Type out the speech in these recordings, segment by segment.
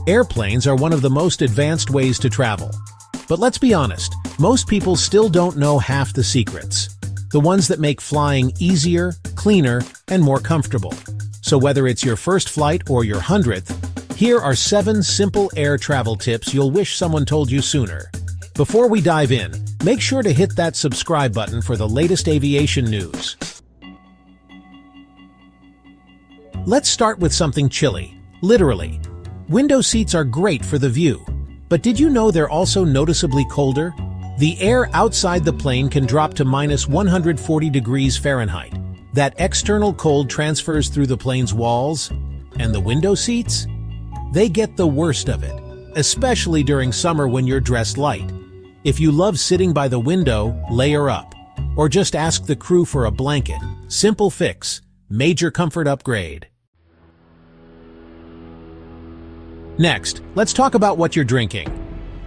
Airplanes are one of the most advanced ways to travel. But let's be honest, most people still don't know half the secrets. The ones that make flying easier, cleaner, and more comfortable. So whether it's your first flight or your 100th, here are 7 simple air travel tips you'll wish someone told you sooner. Before we dive in, make sure to hit that subscribe button for the latest aviation news. Let's start with something chilly, literally. Window seats are great for the view, but did you know they're also noticeably colder? The air outside the plane can drop to minus 140 degrees Fahrenheit. That external cold transfers through the plane's walls, and the window seats? They get the worst of it, especially during summer when you're dressed light. If you love sitting by the window, layer up, or just ask the crew for a blanket. Simple fix, major comfort upgrade. Next, let's talk about what you're drinking.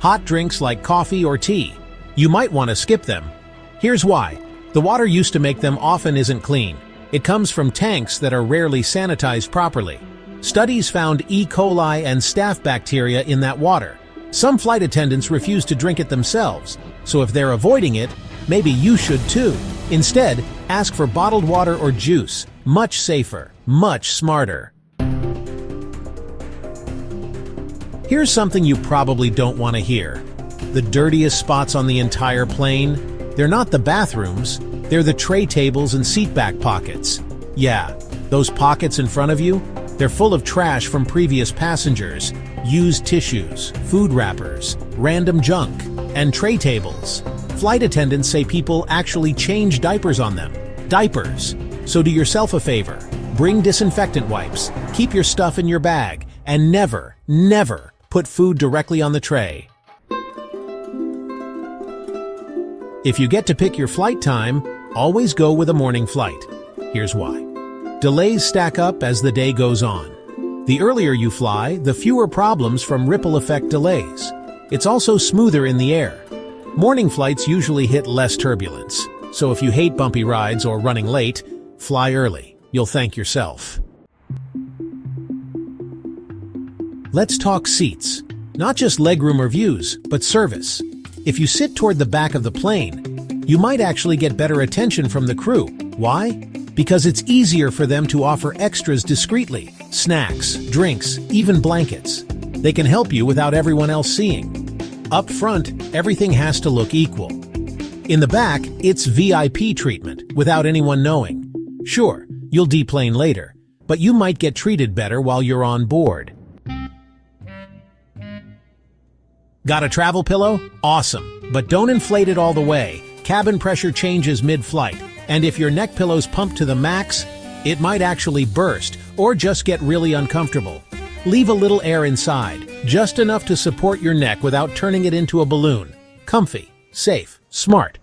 Hot drinks like coffee or tea. You might want to skip them. Here's why. The water used to make them often isn't clean. It comes from tanks that are rarely sanitized properly. Studies found E. coli and staph bacteria in that water. Some flight attendants refuse to drink it themselves, so if they're avoiding it, maybe you should too. Instead, ask for bottled water or juice. Much safer, much smarter. Here's something you probably don't want to hear. The dirtiest spots on the entire plane? They're not the bathrooms, they're the tray tables and seat back pockets. Yeah, those pockets in front of you? They're full of trash from previous passengers, used tissues, food wrappers, random junk, and tray tables. Flight attendants say people actually change diapers on them. Diapers. So do yourself a favor. Bring disinfectant wipes, keep your stuff in your bag, and never, never put food directly on the tray. If you get to pick your flight time, always go with a morning flight. Here's why. Delays stack up as the day goes on. The earlier you fly, the fewer problems from ripple effect delays. It's also smoother in the air. Morning flights usually hit less turbulence, so if you hate bumpy rides or running late, fly early. You'll thank yourself. Let's talk seats. Not just legroom or views, but service. If you sit toward the back of the plane, you might actually get better attention from the crew. Why? Because it's easier for them to offer extras discreetly. Snacks, drinks, even blankets. They can help you without everyone else seeing. Up front, everything has to look equal. In the back, it's VIP treatment, without anyone knowing. Sure, you'll deplane later, but you might get treated better while you're on board. Got a travel pillow? Awesome, but don't inflate it all the way. Cabin pressure changes mid-flight, and if your neck pillow's pumped to the max, it might actually burst or just get really uncomfortable. Leave a little air inside, just enough to support your neck without turning it into a balloon. Comfy, safe, smart.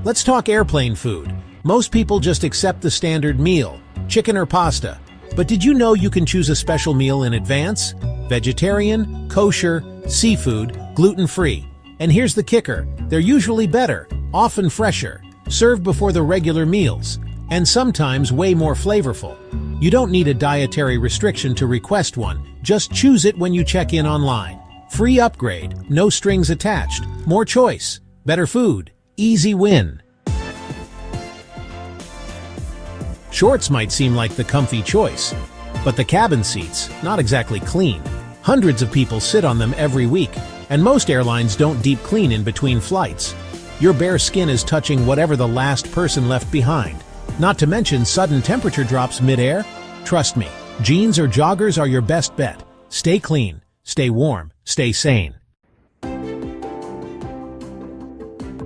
Let's talk airplane food. Most people just accept the standard meal, chicken or pasta. But did you know you can choose a special meal in advance? Vegetarian, kosher, seafood, gluten-free. And here's the kicker, they're usually better, often fresher, served before the regular meals, and sometimes way more flavorful. You don't need a dietary restriction to request one, just choose it when you check in online. Free upgrade, no strings attached, more choice, better food, easy win. Shorts might seem like the comfy choice, but the cabin seats, not exactly clean. Hundreds of people sit on them every week, and most airlines don't deep clean in between flights. Your bare skin is touching whatever the last person left behind. Not to mention sudden temperature drops mid-air. Trust me, jeans or joggers are your best bet. Stay clean, stay warm, stay sane.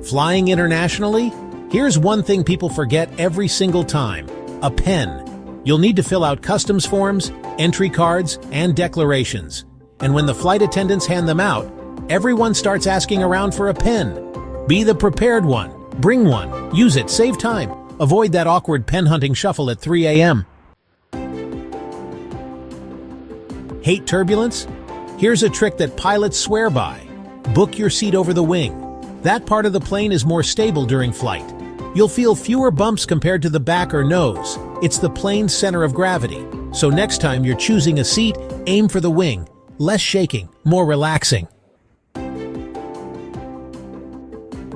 Flying internationally? Here's one thing people forget every single time. A pen. You'll need to fill out customs forms, entry cards, and declarations. And when the flight attendants hand them out, everyone starts asking around for a pen. Be the prepared one. Bring one. Use it. Save time. Avoid that awkward pen hunting shuffle at 3 a.m. Hate turbulence? Here's a trick that pilots swear by. Book your seat over the wing. That part of the plane is more stable during flight. You'll feel fewer bumps compared to the back or nose. It's the plane's center of gravity. So next time you're choosing a seat, aim for the wing. Less shaking, more relaxing.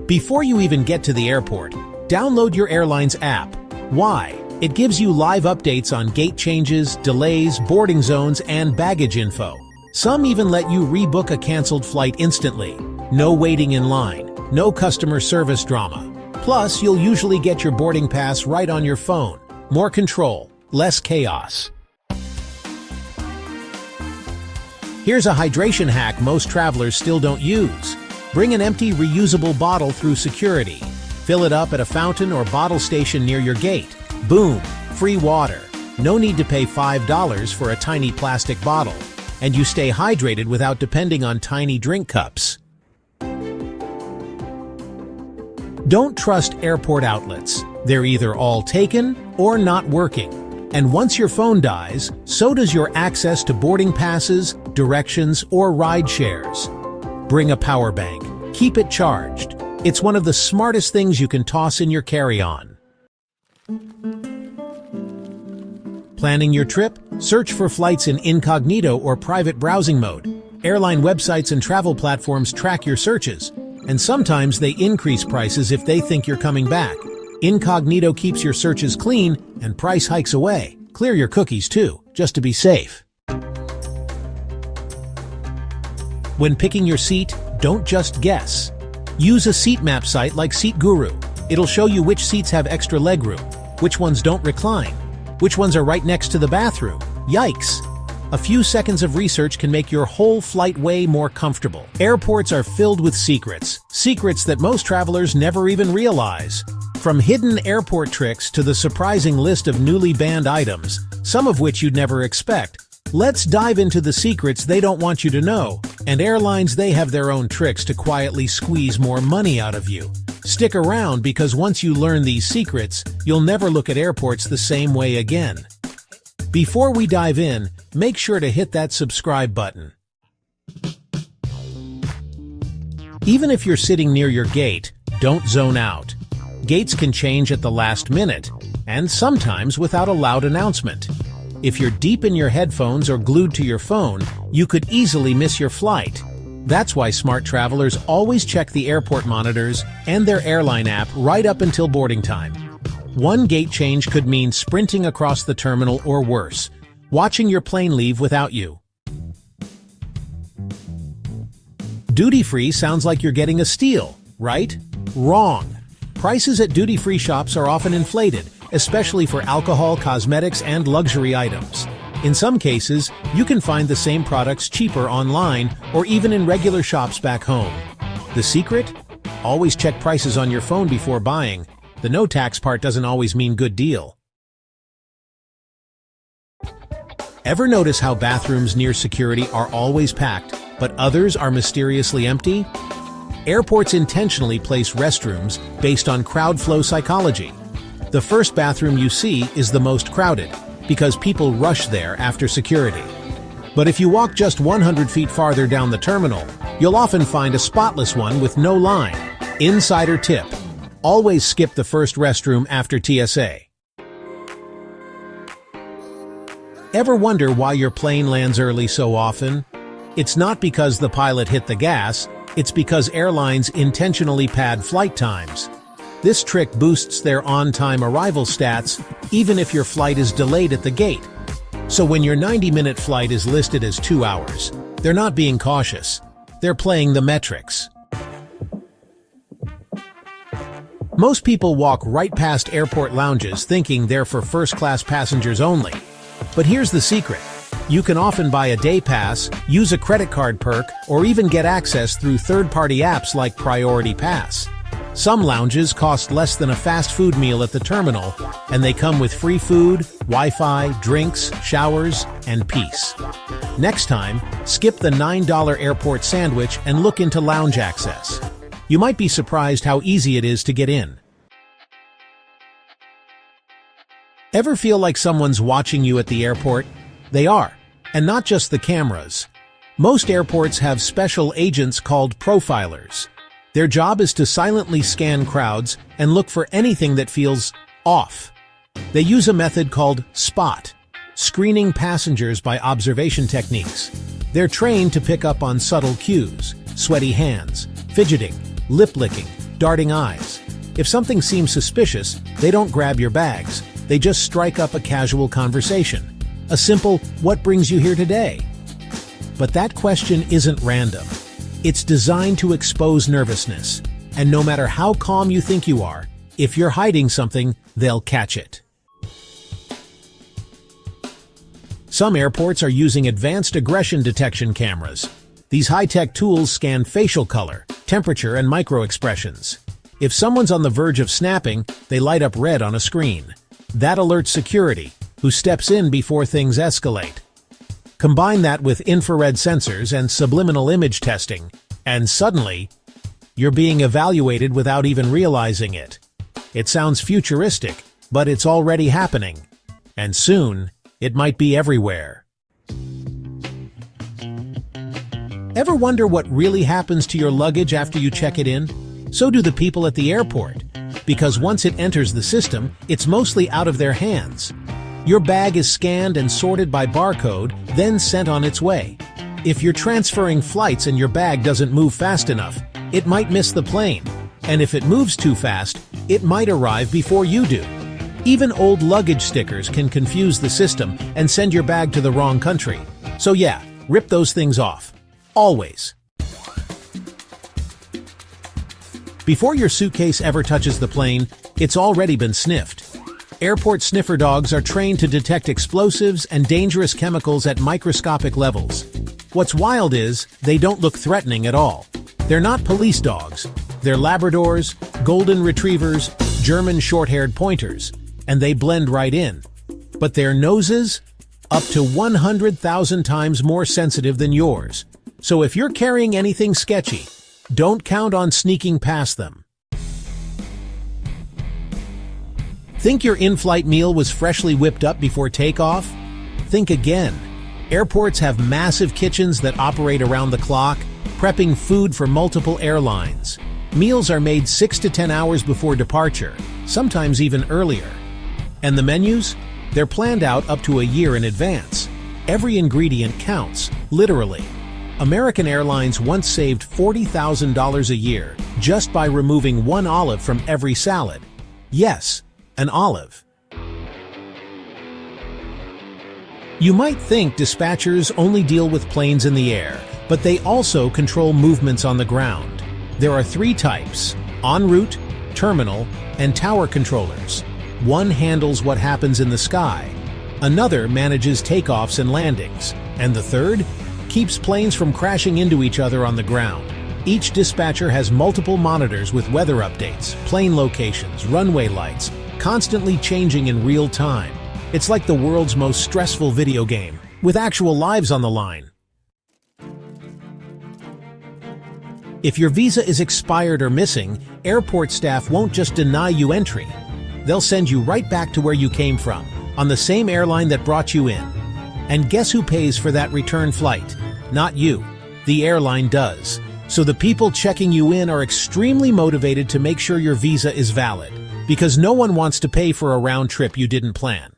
Before you even get to the airport, download your airline's app. Why? It gives you live updates on gate changes, delays, boarding zones, and baggage info. Some even let you rebook a canceled flight instantly. No waiting in line, no customer service drama. Plus, you'll usually get your boarding pass right on your phone. More control, less chaos. Here's a hydration hack most travelers still don't use. Bring an empty, reusable bottle through security. Fill it up at a fountain or bottle station near your gate. Boom! Free water. No need to pay $5 for a tiny plastic bottle. And you stay hydrated without depending on tiny drink cups. Don't trust airport outlets. They're either all taken or not working. And once your phone dies, so does your access to boarding passes, directions, or ride shares. Bring a power bank. Keep it charged. It's one of the smartest things you can toss in your carry-on. Planning your trip? Search for flights in Incognito or private browsing mode. Airline websites and travel platforms track your searches, and sometimes they increase prices if they think you're coming back. Incognito keeps your searches clean and price hikes away. Clear your cookies too, just to be safe. When picking your seat, don't just guess. Use a seat map site like Seat Guru. It'll show you which seats have extra legroom, which ones don't recline, which ones are right next to the bathroom. Yikes! A few seconds of research can make your whole flight way more comfortable. Airports are filled with secrets that most travelers never even realize. From hidden airport tricks to the surprising list of newly banned items, some of which you'd never expect. Let's dive into the secrets they don't want you to know. And airlines, they have their own tricks to quietly squeeze more money out of you. Stick around, because once you learn these secrets, you'll never look at airports the same way again. Before we dive in, make sure to hit that subscribe button. Even if you're sitting near your gate, don't zone out. Gates can change at the last minute, and sometimes without a loud announcement. If you're deep in your headphones or glued to your phone, you could easily miss your flight. That's why smart travelers always check the airport monitors and their airline app right up until boarding time. One gate change could mean sprinting across the terminal or worse, watching your plane leave without you. Duty-free sounds like you're getting a steal, right? Wrong. Prices at duty-free shops are often inflated, especially for alcohol, cosmetics, and luxury items. In some cases, you can find the same products cheaper online or even in regular shops back home. The secret? Always check prices on your phone before buying. The no tax part doesn't always mean good deal. Ever notice how bathrooms near security are always packed, but others are mysteriously empty? Airports intentionally place restrooms based on crowd flow psychology. The first bathroom you see is the most crowded, because people rush there after security. But if you walk just 100 feet farther down the terminal, you'll often find a spotless one with no line. Insider tip: always skip the first restroom after TSA. Ever wonder why your plane lands early so often? It's not because the pilot hit the gas, it's because airlines intentionally pad flight times. This trick boosts their on-time arrival stats, even if your flight is delayed at the gate. So when your 90-minute flight is listed as 2 hours, they're not being cautious. They're playing the metrics. Most people walk right past airport lounges thinking they're for first-class passengers only. But here's the secret. You can often buy a day pass, use a credit card perk, or even get access through third-party apps like Priority Pass. Some lounges cost less than a fast food meal at the terminal, and they come with free food, Wi-Fi, drinks, showers, and peace. Next time, skip the $9 airport sandwich and look into lounge access. You might be surprised how easy it is to get in. Ever feel like someone's watching you at the airport? They are, and not just the cameras. Most airports have special agents called profilers. Their job is to silently scan crowds and look for anything that feels off. They use a method called SPOT. screening passengers by observation techniques. They're trained to pick up on subtle cues, sweaty hands, fidgeting, lip-licking, darting eyes. If something seems suspicious, they don't grab your bags. They just strike up a casual conversation. A simple, "What brings you here today?" But that question isn't random. It's designed to expose nervousness. And no matter how calm you think you are, if you're hiding something, they'll catch it. Some airports are using advanced aggression detection cameras. These high-tech tools scan facial color, temperature, and micro-expressions. If someone's on the verge of snapping, they light up red on a screen. That alerts security, who steps in before things escalate. Combine that with infrared sensors and subliminal image testing, and suddenly, you're being evaluated without even realizing it. It sounds futuristic, but it's already happening. And soon, it might be everywhere. Ever wonder what really happens to your luggage after you check it in? So do the people at the airport. Because once it enters the system, it's mostly out of their hands. Your bag is scanned and sorted by barcode, then sent on its way. If you're transferring flights and your bag doesn't move fast enough, it might miss the plane. And if it moves too fast, it might arrive before you do. Even old luggage stickers can confuse the system and send your bag to the wrong country. So yeah, rip those things off. Always. Before your suitcase ever touches the plane, it's already been sniffed. Airport sniffer dogs are trained to detect explosives and dangerous chemicals at microscopic levels. What's wild is, they don't look threatening at all. They're not police dogs. They're Labradors, Golden Retrievers, German short-haired pointers, and they blend right in. But their noses? Up to 100,000 times more sensitive than yours. So if you're carrying anything sketchy, don't count on sneaking past them. Think your in-flight meal was freshly whipped up before takeoff? Think again. Airports have massive kitchens that operate around the clock, prepping food for multiple airlines. Meals are made 6 to 10 hours before departure, sometimes even earlier. And the menus? They're planned out up to a year in advance. Every ingredient counts, literally. American Airlines once saved $40,000 a year just by removing one olive from every salad. Yes, an olive. You might think dispatchers only deal with planes in the air, but they also control movements on the ground. There are 3 types: en route, terminal, and tower controllers. One handles what happens in the sky, another manages takeoffs and landings, and the third keeps planes from crashing into each other on the ground. Each dispatcher has multiple monitors with weather updates, plane locations, runway lights, constantly changing in real time. It's like the world's most stressful video game, with actual lives on the line. If your visa is expired or missing, airport staff won't just deny you entry. They'll send you right back to where you came from, on the same airline that brought you in. And guess who pays for that return flight? Not you. The airline does. So the people checking you in are extremely motivated to make sure your visa is valid, because no one wants to pay for a round trip you didn't plan.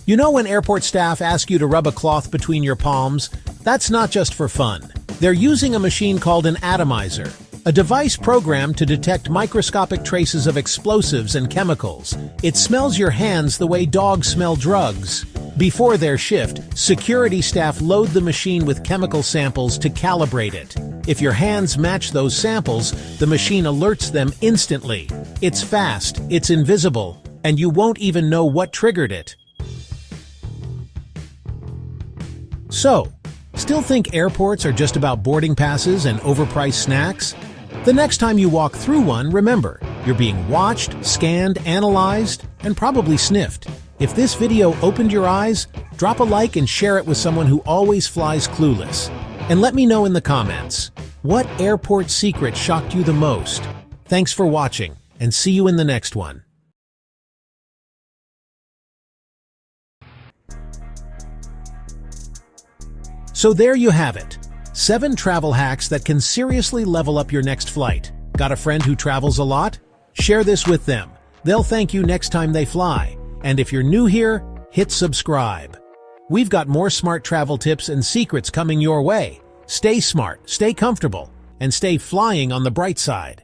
You know when airport staff ask you to rub a cloth between your palms? That's not just for fun. They're using a machine called an atomizer, a device programmed to detect microscopic traces of explosives and chemicals. It smells your hands the way dogs smell drugs. Before their shift, security staff load the machine with chemical samples to calibrate it. If your hands match those samples, the machine alerts them instantly. It's fast, it's invisible, and you won't even know what triggered it. So, still think airports are just about boarding passes and overpriced snacks? The next time you walk through one, remember, you're being watched, scanned, analyzed, and probably sniffed. If this video opened your eyes, drop a like and share it with someone who always flies clueless. And let me know in the comments, what airport secret shocked you the most? Thanks for watching, and see you in the next one. So there you have it. 7 travel hacks that can seriously level up your next flight. Got a friend who travels a lot? Share this with them. They'll thank you next time they fly. And if you're new here, hit subscribe. We've got more smart travel tips and secrets coming your way. Stay smart, stay comfortable, and stay flying on the bright side.